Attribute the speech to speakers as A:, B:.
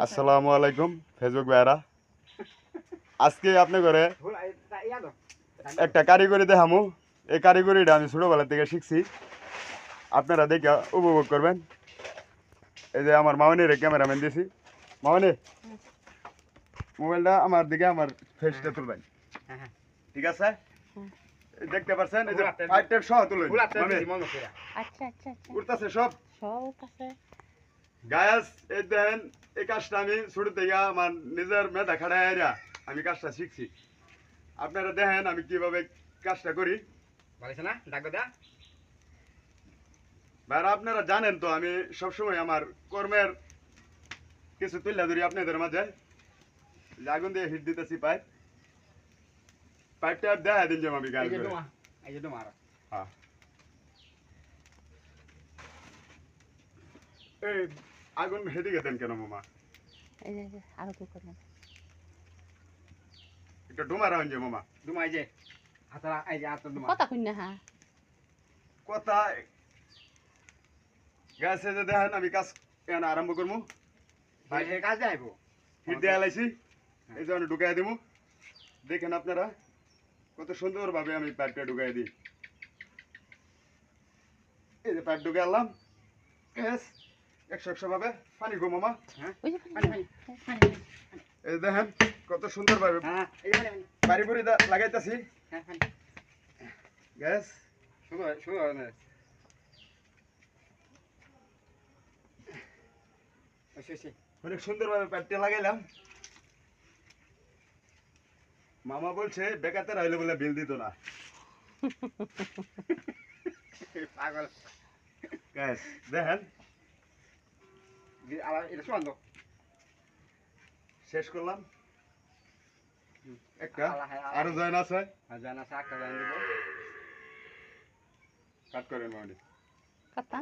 A: আসসালামু আলাইকুম ফেসবুক ভাইরা। আজকে আপনি করে একটা কারিগরি দেখামু। এই কারিগরিটা আমি ছোটবেলা থেকে শিখছি, আপনারা দেখে উপভোগ করবেন। এই যে আমার মামনির ক্যামেরাম্যান দিয়েছি। মামনি, মোবাইলটা আমার দিকে আমার ফেসটা তুলবেন, ঠিক আছে? এই দেখতে পাচ্ছেন, এই যে ফাইটার সহ তুলুন।
B: আচ্ছা আচ্ছা আচ্ছা
A: উঠতেছে সব
B: সব আছে।
A: গায়াস। এই দেখেন, এই কাজটা আমি ছোট থেকে আমার নিজের মেধা খাড়ায় আমি কাজটা শিখছি। আপনারা দেখেন আমি কিভাবে কাজটা করি। ভাইরা, আপনারা জানেন তো আমি সবসময় আমার কর্মের কিছু তুলে ধরি আপনাদের মাঝে। যে আগুন দিয়ে হিট দিতেছি পাইপটা দেখা দিন যে আমি গায়ে হ্যাঁ। এই আগুন হেদিকে দেন কেন মামা?
B: এই যে আরো তো করে
A: একটা ডুমা রাখুন যে মামা।
B: কথা কই না। হ্যাঁ
A: কথা গাছে যে দেখেন আমি কাজ এখানে আরম্ভ করবো। হিট দেয়া লাইছি, এই যে আমি ঢুকাই দিব। দেখেন আপনারা কত সুন্দর ভাবে আমি পাইপটা ঢুকাই দিই। এই যে পাইপ ঢুকে আনলাম, 100 ভাবে পানি গো মামা।
B: ওই যে
A: এই দেখেন কত সুন্দর ভাবে বাড়ি বুড়ি লাগাইতেছি গ্যাস। অনেক সুন্দর ভাবে পাইপটা লাগাইলাম। মামা বলছে বেকাতে রইলে বলে বিল দিত না। গ্যাস দেখেন শেষ করলাম। একটা আরো জয়েন আছে, কাট করেন মানে
B: কথা